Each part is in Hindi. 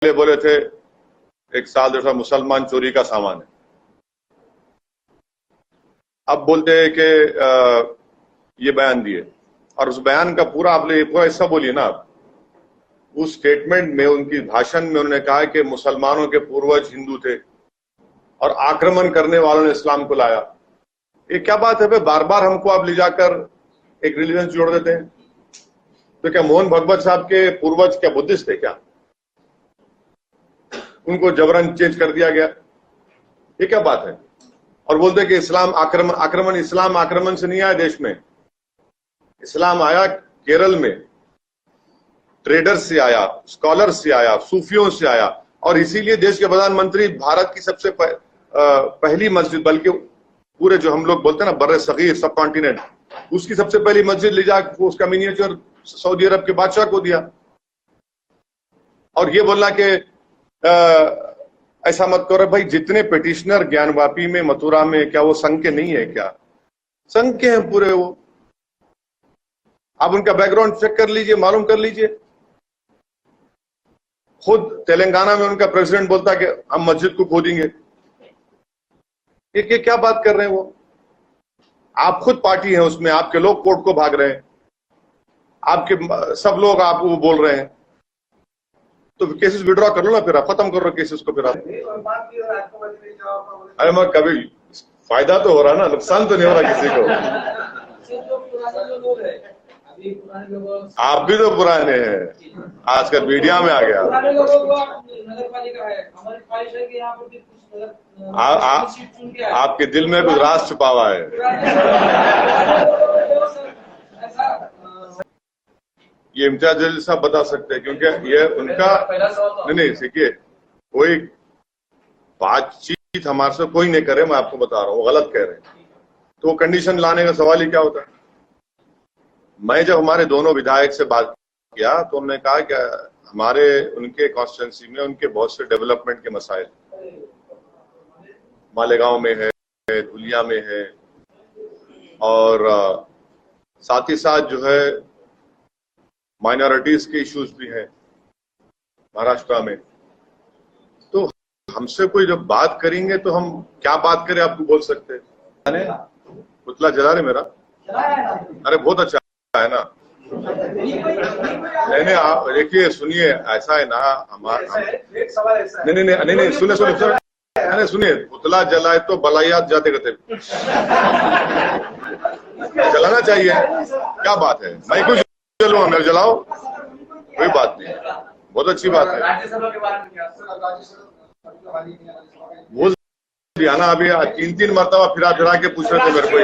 पहले बोले थे एक साल 1.5 साल मुसलमान चोरी का सामान है, अब बोलते हैं कि ये बयान दिए। और उस बयान का पूरा आप पूरा हिस्सा बोलिए ना आप। उस स्टेटमेंट में, उनकी भाषण में उन्होंने कहा कि मुसलमानों के पूर्वज हिंदू थे और आक्रमण करने वालों ने इस्लाम को लाया। ये क्या बात है भाई, बार बार हमको आप ले जाकर एक रिलीजन जोड़ देते हैं। तो क्या मोहन भागवत साहब के पूर्वज क्या बुद्धिस्ट थे क्या? उनको जबरन चेंज कर दिया गया, ये क्या बात है? और बोलते कि इस्लाम आक्रमण इस्लाम आक्रमण से नहीं आया देश में, इस्लाम आया केरल में, ट्रेडर्स से आया, स्कॉलर्स से आया, सूफियों से आया। और इसीलिए देश के प्रधानमंत्री भारत की सबसे पहली मस्जिद, बल्कि पूरे जो हम लोग बोलते हैं ना बर्रे सगीर सब कॉन्टिनेंट, उसकी सबसे पहली मस्जिद ले जाकर उसका मिनिएचर सऊदी अरब के बादशाह को दिया। और ये बोलना कि ऐसा मत करो भाई, जितने पिटिशनर ज्ञानवापी में, मथुरा में, क्या वो संघ के नहीं है क्या? संघ के हैं पूरे वो। आप उनका बैकग्राउंड चेक कर लीजिए, मालूम कर लीजिए। खुद तेलंगाना में उनका प्रेसिडेंट बोलता कि हम मस्जिद को खोदेंगे। ये क्या बात कर रहे हैं वो? आप खुद पार्टी है उसमें, आपके लोग कोर्ट को भाग रहे हैं, आपके सब लोग आप वो बोल रहे हैं। तो केसेस विड्रॉ कर लो ना, फिर आप खत्म कर लो केसेस को। फिर आप अरे मैं कभी फायदा तो हो रहा ना, नुकसान तो नहीं हो रहा किसी को। आप भी तो पुराने हैं, आजकल मीडिया में आ गया। आपके दिल में कुछ राज छुपा हुआ है। ये इम्तियाज जलील साहब बता सकते हैं, क्योंकि ये उनका नहीं देखिए, कोई बातचीत हमारे से कोई नहीं करे, मैं आपको बता रहा हूँ, वो गलत कह रहे हैं। तो वो कंडीशन लाने का सवाल ही क्या होता है? मैं जब हमारे दोनों विधायक से बात किया तो उन्होंने कहा कि हमारे उनके कॉन्स्टिट्यूंसी में उनके बहुत से डेवलपमेंट के मसाइल मालेगांव में है, धुलिया में है, और साथ ही साथ जो है माइनॉरिटीज के इश्यूज भी हैं महाराष्ट्र में। तो हमसे कोई जब बात करेंगे तो हम क्या बात करें, आपको बोल सकते हैं। पुतला जला रहे मेरा? अरे बहुत अच्छा है ना। नहीं आप देखिए, सुनिए, ऐसा है ना, हमारा नहीं सुनिए सुनिए, पुतला जलाए तो बलायात जाते करते जलाना चाहिए, क्या बात है? मैं कुछ चलो मैं जलाओ, कोई बात नहीं, बहुत अच्छी बात है। वो दिया ना, अभी 3-3 मरतबा फिरा के पूछ रहे थे मेरे को।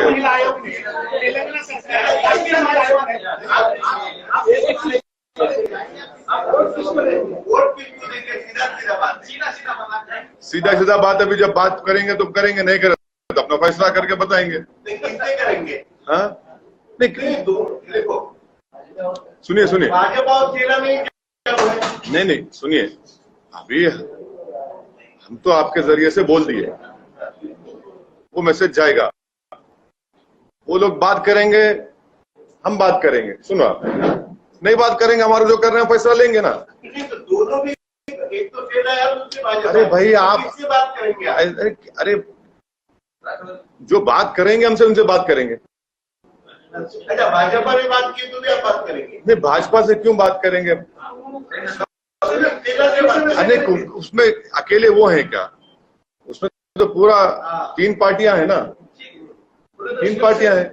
सीधा सीधा बात, अभी जब बात करेंगे तो करेंगे, नहीं करें तो अपना फैसला करके बताएंगे। हाँ नहीं, सुनिए नहीं सुनिए, अभी हम तो आपके जरिए से बोल दिए, वो मैसेज जाएगा, वो लोग बात करेंगे, हम बात करेंगे। सुनो, नहीं बात करेंगे, हमारे जो कर रहे हैं फैसला लेंगे ना। तो दोनों भी, एक तो सेना है और दूसरी भाजपा। अरे भाई आप बात करेंगे? अरे जो बात करेंगे हमसे, उनसे बात करेंगे। अच्छा, भाजपा ने बात की तो भी आप बात करेंगे? नहीं, भाजपा से क्यों बात करेंगे? अरे उसमें अकेले वो हैं क्या? उसमें तो पूरा 3 पार्टियां हैं ना, 3 पार्टियां हैं।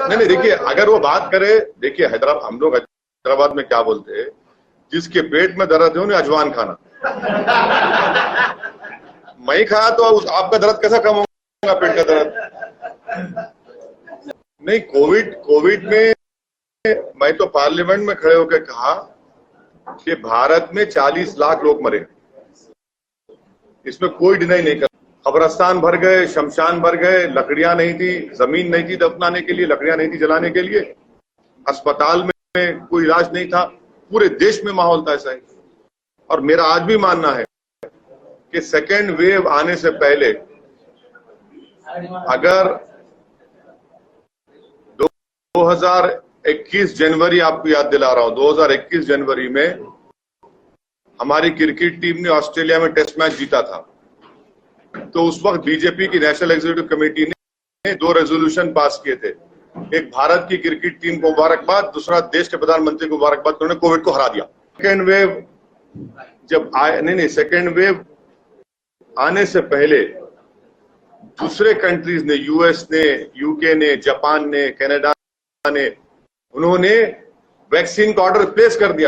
नहीं देखिए, अगर वो बात करे, देखिए हैदराबाद, हम लोग हैदराबाद में क्या बोलते हैं, जिसके पेट में दर्द है उन्हें अजवान खाना। मैं ही खाया तो आपका दर्द कैसा कम होगा, पेट का दर्द? नहीं, कोविड में मैं तो पार्लियामेंट में खड़े होकर कहा कि भारत में 40 लाख लोग मरे, इसमें कोई डिनाई नहीं कर। कब्रिस्तान भर गए, शमशान भर गए, लकड़ियां नहीं थी, जमीन नहीं थी दफनाने के लिए, लकड़ियां नहीं थी जलाने के लिए, अस्पताल में कोई इलाज नहीं था, पूरे देश में माहौल था ऐसा ही। और मेरा आज भी मानना है कि सेकेंड वेव आने से पहले अगर 2021 जनवरी, आपको याद दिला रहा हूं, 2021 जनवरी में हमारी क्रिकेट टीम ने ऑस्ट्रेलिया में टेस्ट मैच जीता था, तो उस वक्त बीजेपी की नेशनल एग्जीक्यूटिव कमेटी ने 2 रेजोल्यूशन पास किए थे। एक भारत की क्रिकेट टीम को मुबारकबाद, दूसरा देश के प्रधानमंत्री को मुबारकबाद, उन्होंने कोविड को हरा दिया। सेकेंड वेव जब आए, नहीं, सेकेंड वेव आने से पहले दूसरे कंट्रीज ने, यूएस ने, यूके ने, जापान ने, कनाडा ने, उन्होंने वैक्सीन का ऑर्डर प्लेस कर दिया